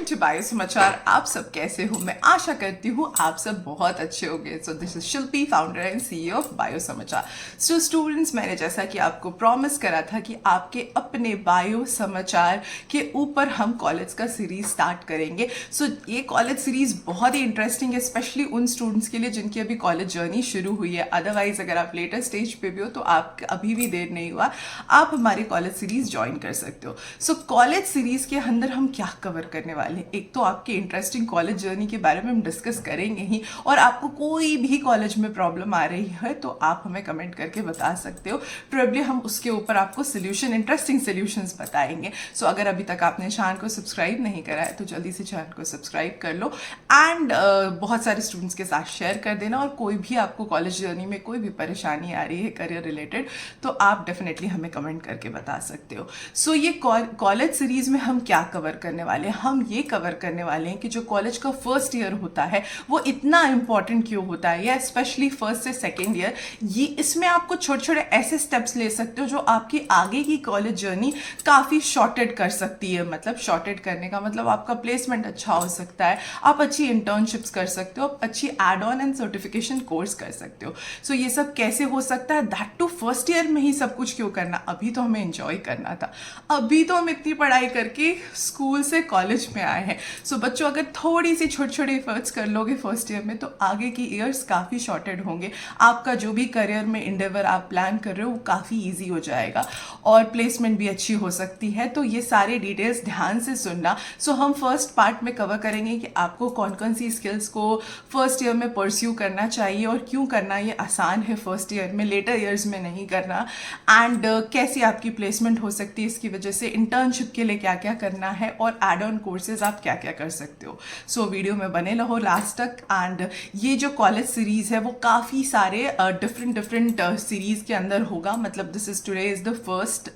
To bio समाचार। आप सब कैसे हो? मैं आशा करती हूँ आप सब बहुत अच्छे होंगे। So this is Shilpi, founder and CEO of Bio Samachar. So students, मैंने जैसा कि आपको प्रॉमिस करा था कि आपके अपने बायो समाचार के ऊपर हम कॉलेज का सीरीज स्टार्ट करेंगे। सो ये कॉलेज सीरीज बहुत ही इंटरेस्टिंग है, स्पेशली उन स्टूडेंट्स के लिए जिनकी अभी कॉलेज जर्नी शुरू हुई है। अदरवाइज अगर आप लेटर स्टेज पे भी हो तो आप अभी भी देर नहीं हुआ, आप हमारी कॉलेज सीरीज ज्वाइन कर सकते हो। सो कॉलेज सीरीज के अंदर हम क्या कवर करने वाले हैं? एक तो आपके इंटरेस्टिंग कॉलेज जर्नी के बारे में हम डिस्कस करेंगे ही, और आपको कोई भी कॉलेज में प्रॉब्लम आ रही है तो आप हमें कमेंट करके बता सकते हो। प्रोबेबली हम उसके ऊपर आपको सोल्यूशन, इंटरेस्टिंग सोल्यूशंस बताएंगे। सो अगर अभी तक आपने चैनल को सब्सक्राइब नहीं करा है तो जल्दी से चैनल को सब्सक्राइब कर लो एंड बहुत सारे स्टूडेंट्स के साथ शेयर कर देना। और कोई भी आपको कॉलेज जर्नी में कोई भी परेशानी आ रही है करियर रिलेटेड तो आप डेफिनेटली हमें कमेंट करके बता सकते हो। सो ये कॉलेज सीरीज में हम क्या कवर करने वाले हैं? हम ये कवर करने वाले हैं कि जो कॉलेज का फर्स्ट ईयर होता है वो इतना इंपॉर्टेंट क्यों होता है, या स्पेशली फर्स्ट से सेकेंड ईयर। ये इसमें आपको छोटे छोटे ऐसे स्टेप्स ले सकते हो जो आपकी आगे की कॉलेज जर्नी काफ़ी शॉर्टेड कर सकती है। मतलब शॉर्टेड करने का मतलब आपका प्लेसमेंट अच्छा हो सकता है, आप अच्छी इंटर्नशिप्स कर सकते हो, आप अच्छी add on and certification course कर सकते हो। सो ये सब कैसे हो सकता है? दैट टू फर्स्ट ईयर में ही सब कुछ क्यों करना? अभी तो हमें एंजॉय करना था, अभी तो हम इतनी पढ़ाई करके स्कूल से कॉलेज में आए हैं। सो बच्चों, अगर थोड़ी सी छोटी छोटी एफर्ट्स कर लोगे फर्स्ट ईयर में तो आगे की ईयर्स काफ़ी शॉर्टेड होंगे। आपका जो भी करियर में इंडेवर आप प्लान कर रहे हो वो काफ़ी ईजी हो जाएगा और प्लेसमेंट भी अच्छी हो सकती है। तो ये सारे डिटेल्स ध्यान से सुनना। सो हम फर्स्ट पार्ट में कवर करेंगे कि आपको कौन कौन सी स्किल्स को फर्स्ट ईयर में परस्यू करना चाहिए और क्यों करना ये आसान है फर्स्ट ईयर में, लेटर ईयर्स में नहीं करना, एंड कैसी आपकी प्लेसमेंट हो सकती है इसकी वजह से, इंटर्नशिप के लिए क्या क्या करना है, और एड ऑन कोर्सेज आप क्या क्या कर सकते हो। सो वीडियो में बने रहो लास्ट तक। एंड ये जो कॉलेज सीरीज है वो काफ़ी सारे डिफरेंट सीरीज के अंदर होगा। मतलब this is today is the first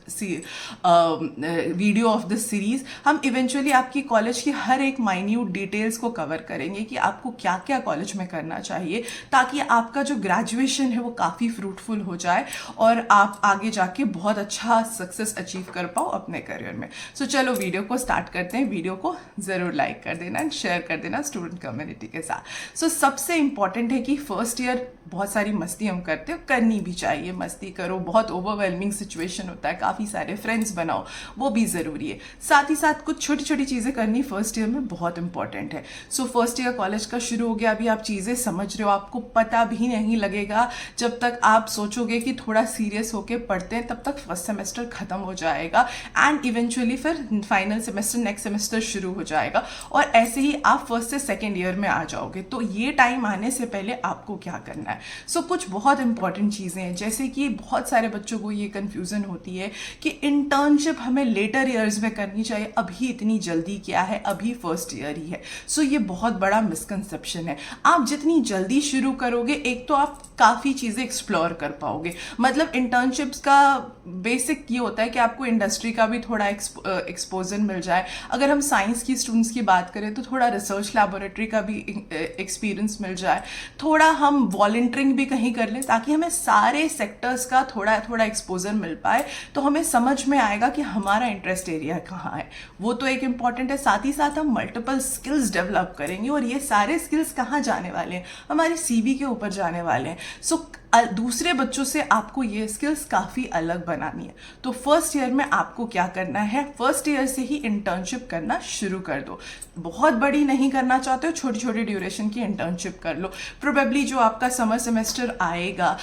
video of this series. हम इवेंचुअली आपकी कॉलेज की हर एक माइन्यूट डिटेल्स को कवर करेंगे कि आपको क्या क्या कॉलेज में करना चाहिए ताकि आपका जो ग्रेजुएशन है वो काफ़ी फ्रूटफुल हो जाए और आप आगे जाके बहुत अच्छा सक्सेस अचीव कर पाओ अपने करियर में। सो चलो वीडियो को स्टार्ट करते हैं। वीडियो को ज़रूर लाइक कर देना एंड शेयर कर देना स्टूडेंट कम्युनिटी के साथ। सो सबसे इंपॉर्टेंट है कि फर्स्ट ईयर बहुत सारी मस्ती हम करते हो, करनी भी चाहिए, मस्ती करो। बहुत ओवरवेलमिंग सिचुएशन होता है, काफ़ी सारे फ्रेंड्स बनाओ, वो भी ज़रूरी है। साथ ही साथ कुछ छोटी छोटी चीज़ें करनी फर्स्ट ईयर में बहुत इंपॉर्टेंट है। सो फर्स्ट ईयर कॉलेज का शुरू हो गया, अभी आप चीज़ें समझ रहे हो, आपको पता भी नहीं लगेगा जब तक आप सोचोगे कि थोड़ा सीरियस होकर पढ़ते हैं, तब तक फर्स्ट सेमेस्टर खत्म हो जाएगा एंड इवेंचुअली फिर फाइनल सेमेस्टर, नेक्स्ट सेमेस्टर शुरू हो जाएगा और ऐसे ही आप फर्स्ट से सेकेंड ईयर में आ जाओगे। तो ये टाइम आने से पहले आपको क्या करना है? सो कुछ बहुत इंपॉर्टेंट चीज़ें हैं, जैसे कि बहुत सारे बच्चों को ये कन्फ्यूज़न होती है कि इंटर्नशिप हमें लेटर ईयर्स में करनी चाहिए, अभी इतनी जल्दी क्या है, अभी फर्स्ट ईयर ही है। सो ये बहुत बड़ा मिसकंसेप्शन है। आप जितनी जल्दी शुरू करोगे, एक तो आप काफ़ी चीज़ें एक्सप्लोर कर पाओगे। मतलब इंटर्नशिप्स का बेसिक ये होता है कि आपको इंडस्ट्री का भी थोड़ा एक्सपोजर मिल जाए। अगर हम साइंस की स्टूडेंट्स की बात करें तो थोड़ा रिसर्च लैबोरेटरी का भी एक्सपीरियंस मिल जाए, थोड़ा हम वॉलंटियरिंग भी कहीं कर लें ताकि हमें सारे सेक्टर्स का थोड़ा थोड़ा एक्सपोजर मिल पाए, तो हमें समझ में आएगा कि हमारा इंटरेस्ट एरिया कहाँ है। वो तो एक इम्पॉर्टेंट है। साथ ही साथ हम मल्टीपल स्किल्स डेवलप करेंगे और ये सारे स्किल्स कहाँ जाने वाले हैं? हमारे सीवी के ऊपर जाने वाले हैं। सो दूसरे बच्चों से आपको ये स्किल्स काफ़ी अलग बनानी है। तो फर्स्ट ईयर में आपको क्या करना है? फर्स्ट ईयर से ही इंटर्नशिप करना शुरू कर दो। बहुत बड़ी नहीं करना चाहते हो, छोटी छोटी ड्यूरेशन की इंटर्नशिप कर लो। प्रोबेबली जो आपका समर सेमेस्टर आएगा,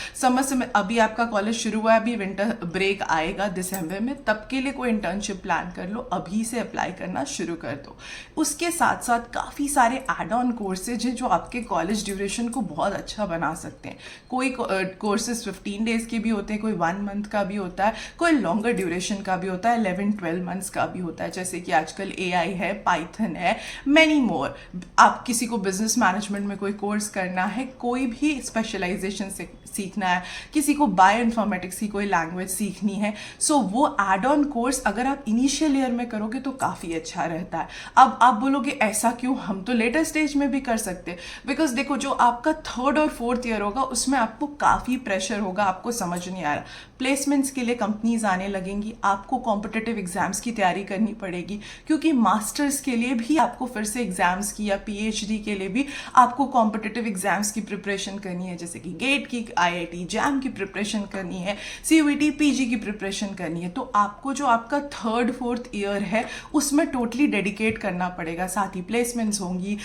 अभी आपका कॉलेज शुरू हुआ है, अभी विंटर ब्रेक आएगा दिसंबर में, तब के लिए कोई इंटर्नशिप प्लान कर लो, अभी से अप्लाई करना शुरू कर दो। उसके साथ साथ काफ़ी सारे एड ऑन कोर्सेज हैं जो आपके कॉलेज ड्यूरेशन को बहुत अच्छा बना सकते हैं। कोई कोर्सेज 15 डेज के भी होते हैं, कोई 1 मंथ का भी होता है, कोई लॉन्गर ड्यूरेशन का भी होता है, 11-12 मंथ्स का भी होता है। जैसे कि आजकल AI है, पाइथन है, मैनी मोर। आप किसी को बिजनेस मैनेजमेंट में कोई कोर्स करना है, कोई भी स्पेशलाइजेशन से सीखना है, किसी को बायो इन्फॉर्मेटिक्स की कोई लैंग्वेज सीखनी है, सो वो एड ऑन कोर्स अगर आप इनिशियल ईयर में करोगे तो काफ़ी अच्छा रहता है। अब आप बोलोगे ऐसा क्यों? हम तो लेटर स्टेज में भी कर सकते हैं। बिकॉज देखो, जो आपका थर्ड और फोर्थ ईयर होगा उसमें आपको काफ़ी प्रेशर होगा, आपको समझ नहीं आ रहा, प्लेसमेंट्स के लिए कंपनीज आने लगेंगी, आपको कॉम्पिटिटिव एग्जाम्स की तैयारी करनी पड़ेगी, क्योंकि मास्टर्स के लिए भी आपको फिर से एग्जाम्स की या पीएचडी के लिए भी आपको कॉम्पिटिटिव एग्जाम्स की प्रिपरेशन करनी है, जैसे कि गेट की, आईआईटी जैम की प्रिपरेशन करनी है, सीयूईटी पीजी की प्रिपरेशन करनी है। तो आपको जो आपका 3rd-4th ईयर है उसमें टोटली डेडिकेट करना पड़ेगा, साथ ही प्लेसमेंट्स होंगी,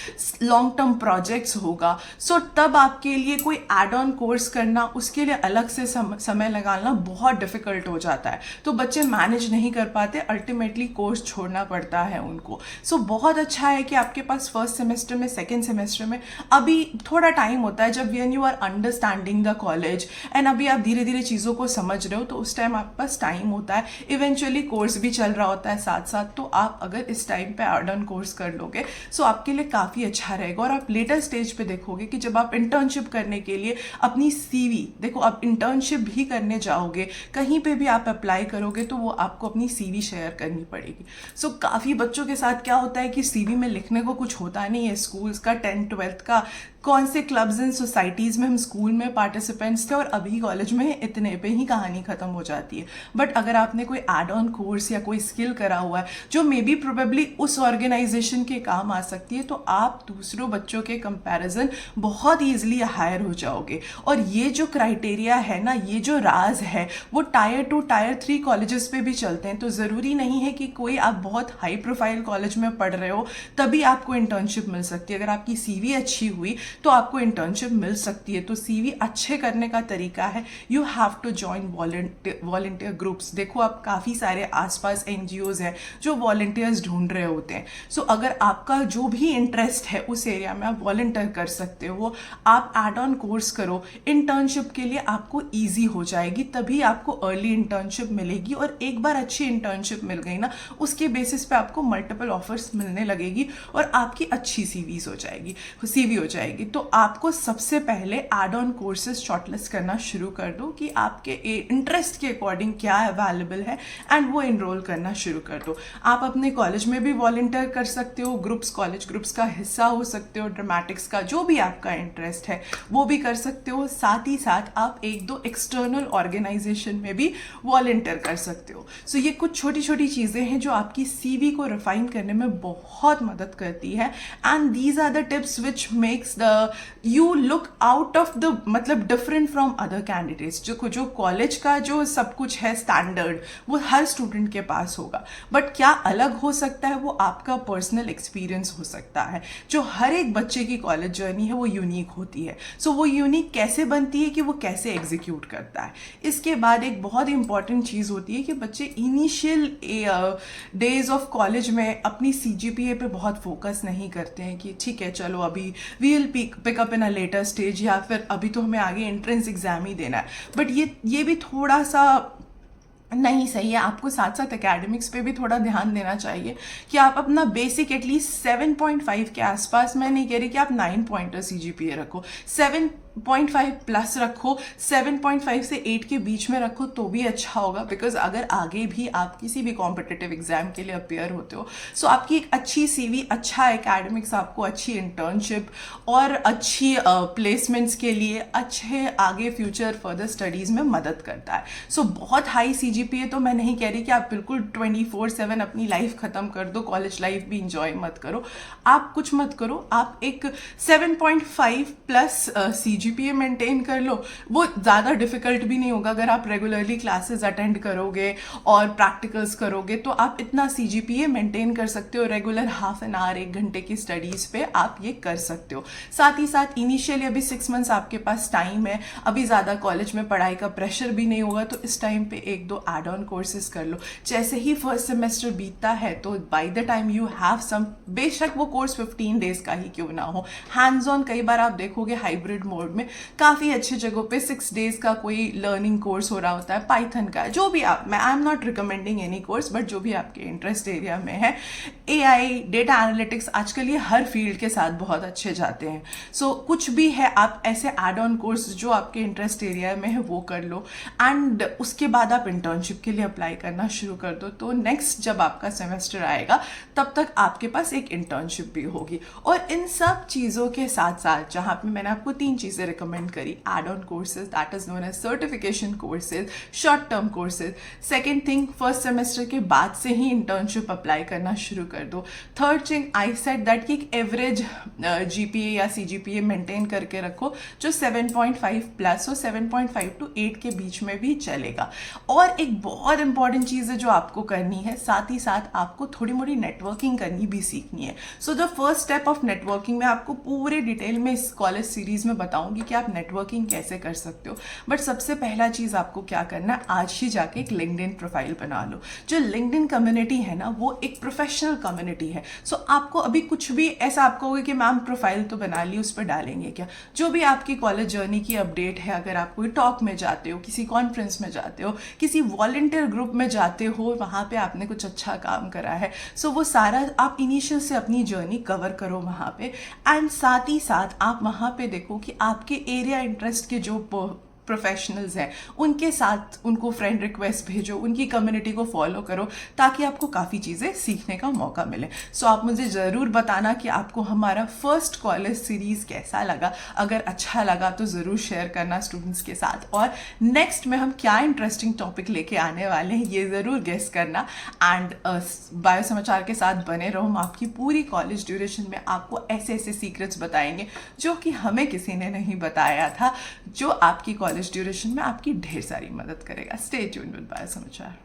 लॉन्ग टर्म प्रोजेक्ट्स होगा। सो तब आपके लिए कोई एड ऑन कोर्स करना, उसके लिए अलग से समय लगाना बहुत डिफिकल्ट हो जाता है, तो बच्चे मैनेज नहीं कर पाते, अल्टीमेटली कोर्स छोड़ना पड़ता है उनको। सो बहुत अच्छा है कि आपके पास फर्स्ट सेमेस्टर में, सेकेंड सेमेस्टर में अभी थोड़ा टाइम होता है, जब when you are understanding the college and अभी आप धीरे धीरे चीज़ों को समझ रहे हो, तो उस टाइम आपके पास टाइम होता है, इवेंचुअली कोर्स भी चल रहा होता है साथ साथ। तो आप अगर इस टाइम पे एड ऑन कोर्स कर लोगे सो आपके लिए काफ़ी अच्छा रहेगा। और आप लेटर स्टेज पे देखोगे कि जब आप इंटर्नशिप करने के लिए अपनी सीवी, देखो आप इंटर्नशिप भी करने जाओगे, कहीं पे भी आप अप्लाई करोगे तो वो आपको अपनी सीवी शेयर करनी पड़ेगी। सो काफ़ी बच्चों के साथ क्या होता है कि सीवी में लिखने को कुछ होता नहीं है, स्कूल्स का 10th-12th का कौन से क्लब्स एंड सोसाइटीज़ में हम स्कूल में पार्टिसिपेंट्स थे और अभी कॉलेज में इतने पे ही कहानी ख़त्म हो जाती है। बट अगर आपने कोई एड ऑन कोर्स या कोई स्किल करा हुआ है जो मे बी प्रोबेबली उस ऑर्गेनाइजेशन के काम आ सकती है, तो आप दूसरों बच्चों के कंपैरिजन बहुत ईजिली हायर हो जाओगे। और ये जो क्राइटेरिया है ना, ये जो राज है, वो Tier 2 Tier 3 कॉलेजेस पे भी चलते हैं। तो ज़रूरी नहीं है कि कोई आप बहुत हाई प्रोफाइल कॉलेज में पढ़ रहे हो तभी आपको इंटर्नशिप मिल सकती है। अगर आपकी सीवी अच्छी हुई तो आपको इंटर्नशिप मिल सकती है। तो सीवी अच्छे करने का तरीका है, you have to join volunteer groups. देखो आप काफ़ी सारे आसपास एनजीओज हैं जो वॉलंटियर्स ढूंढ रहे होते हैं। सो अगर आपका जो भी इंटरेस्ट है उस एरिया में, आप वॉलंटियर कर सकते हो, आप एड ऑन कोर्स करो, इंटर्नशिप के लिए आपको ईजी हो जाएगी, तभी आपको अर्ली इंटर्नशिप मिलेगी। और एक बार अच्छी इंटर्नशिप मिल गई ना, उसके बेसिस पे आपको मल्टीपल ऑफर्स मिलने लगेगी और आपकी अच्छी सीवी हो जाएगी। तो आपको सबसे पहले एड ऑन कोर्सेज शॉर्टलिस्ट करना शुरू कर दो कि आपके इंटरेस्ट के अकॉर्डिंग क्या अवेलेबल है एंड वो इनरोल करना शुरू कर दो। आप अपने कॉलेज में भी वॉलंटियर कर सकते हो, कॉलेज ग्रुप्स का हिस्सा हो सकते हो, ड्रामेटिक्स का जो भी आपका इंटरेस्ट है वो भी कर सकते हो। साथ ही साथ आप 1-2 एक्सटर्नल ऑर्गेनाइजेशन में भी वॉलंटियर कर सकते हो। सो ये कुछ छोटी छोटी चीज़ें हैं जो आपकी सीवी को रिफाइन करने में बहुत मदद करती है। And these are the tips which makes the you look out of the, मतलब डिफरेंट फ्रॉम अदर कैंडिडेट्स। जो कॉलेज का जो सब कुछ है स्टैंडर्ड, वो हर स्टूडेंट के पास होगा, बट क्या अलग हो सकता है वो आपका पर्सनल एक्सपीरियंस हो सकता है। जो हर एक बच्चे की कॉलेज जर्नी है वो यूनिक होती है। सो वो यूनिक कैसे बनती है कि वो कैसे एग्जीक्यूट करता है। इसके बाद एक बहुत इंपॉर्टेंट चीज़ होती है कि बच्चे इनिशियल डेज ऑफ कॉलेज में अपनी सीजीपीए पे बहुत फोकस नहीं करते हैं कि ठीक है चलो अभी we will pick up in a later stage, या फिर अभी तो हमें आगे एंट्रेंस एग्जाम ही देना है। बट ये भी थोड़ा सा नहीं सही है। आपको साथ साथ एकेडमिक्स पे भी थोड़ा ध्यान देना चाहिए कि आप अपना बेसिक एटलीस्ट 7.5 के आसपास, मैं नहीं कह रही कि आप 9 पॉइंटर सीजीपीए रखो, 7.5 प्लस रखो, 7.5 से 8 के बीच में रखो तो भी अच्छा होगा। बिकॉज अगर आगे भी आप किसी भी कॉम्पिटिटिव एग्जाम के लिए अपेयर होते हो, सो आपकी एक अच्छी सीवी, अच्छा एकेडमिक्स आपको अच्छी इंटर्नशिप और अच्छी प्लेसमेंट्स के लिए अच्छे आगे फ्यूचर फर्दर स्टडीज़ में मदद करता है। सो बहुत हाई सीजीपीए तो मैं नहीं कह रही कि आप बिल्कुल 24/7 अपनी लाइफ ख़त्म कर दो, कॉलेज लाइफ भी इंजॉय मत करो, आप कुछ मत करो, आप एक 7.5 प्लस सीजीपीए मेंटेन कर लो। वो ज़्यादा डिफिकल्ट भी नहीं होगा अगर आप रेगुलरली क्लासेस अटेंड करोगे और प्रैक्टिकल्स करोगे, तो आप इतना सीजीपीए मेंटेन कर सकते हो। रेगुलर हाफ एन आवर, 1 घंटे की स्टडीज़ पे आप ये कर सकते हो। साथ ही साथ इनिशियली अभी 6 मंथ्स आपके पास टाइम है, अभी ज़्यादा कॉलेज में पढ़ाई का प्रेशर भी नहीं होगा, तो इस टाइम पे 1-2 एड ऑन कोर्सेज कर लो। जैसे ही फर्स्ट सेमेस्टर बीतता है तो by the time you have some, बेशक वो कोर्स 15 डेज का ही क्यों ना हो, हैंड्स ऑन, कई बार आप देखोगे हाइब्रिड मोड में काफ़ी अच्छी जगहों पे 6 डेज का कोई लर्निंग कोर्स हो रहा होता है, पाइथन का, जो भी आप, मैं I am not recommending any course, but जो भी आपके इंटरेस्ट एरिया में है, एआई, डेटा एनालिटिक्स, आजकल ये हर फील्ड के साथ बहुत अच्छे जाते हैं। सो कुछ भी है, आप ऐसे एड ऑन कोर्स जो आपके इंटरेस्ट एरिया में है वो कर लो, एंड उसके बाद आप इंटर्नशिप के लिए अप्लाई करना शुरू कर दो। तो नेक्स्ट जब आपका सेमेस्टर आएगा तब तक आपके पास एक इंटर्नशिप भी होगी। और इन सब चीज़ों के साथ साथ, जहाँ पे मैंने आपको 3 चीज़ें चीज़ें रिकमेंड करी, add on courses that is known as certification courses, short term courses. Second thing, first semester के बाद से ही इंटर्नशिप अप्लाई करना शुरू कर दो। Third thing, I said that कि एक एवरेज GPA या CGPA मेंटेन करके रखो जो 7.5 प्लस हो, 7.5 to 8 के बीच में भी चलेगा। और एक बहुत इंपॉर्टेंट चीज़ है जो आपको करनी है, साथ ही साथ आपको थोड़ी मोड़ी नेटवर्किंग करनी भी सीखनी है। So the first step of networking में आपको पूरे डिटेल में इस कॉलेज सीरीज में बताऊंगी कि आप नेटवर्किंग कैसे कर सकते हो। बट सबसे पहला चीज़ आपको क्या करना है, आज ही जाके एक लिंक्डइन प्रोफाइल बना लो। जो लिंक्डइन कम्युनिटी है ना, वो एक प्रोफेशनल कम्युनिटी है। सो आपको अभी कुछ भी ऐसा आपको होगा कि मैम प्रोफाइल तो बना ली, उस पर डालेंगे क्या, जो भी आपकी कॉलेज जर्नी की अपडेट है, अगर आप कोई टॉक में जाते हो, किसी कॉन्फ्रेंस में जाते हो, किसी वॉलंटियर ग्रुप में जाते हो, वहाँ पे आपने कुछ अच्छा काम करा है, सो वो सारा आप इनिशियल से अपनी जर्नी कवर करो वहाँ पे। एंड साथ ही साथ आप वहाँ पे देखो कि आपके एरिया इंटरेस्ट के जो प्रोफेशनल्स हैं उनके साथ उनको फ्रेंड रिक्वेस्ट भेजो, उनकी कम्युनिटी को फॉलो करो, ताकि आपको काफ़ी चीज़ें सीखने का मौका मिले। सो आप मुझे ज़रूर बताना कि आपको हमारा फर्स्ट कॉलेज सीरीज़ कैसा लगा। अगर अच्छा लगा तो ज़रूर शेयर करना स्टूडेंट्स के साथ, और नेक्स्ट में हम क्या इंटरेस्टिंग टॉपिक लेके आने वाले हैं ये ज़रूर गेस करना। एंड बायो समाचार के साथ बने रहो, हम आपकी पूरी कॉलेज ड्यूरेशन में आपको ऐसे ऐसे सीक्रेट्स बताएंगे जो कि हमें किसी ने नहीं बताया था, जो आपकी कॉलेज ड्यूरेशन में आपकी ढेर सारी मदद करेगा। स्टे ट्यून्ड विद बायो समाचार।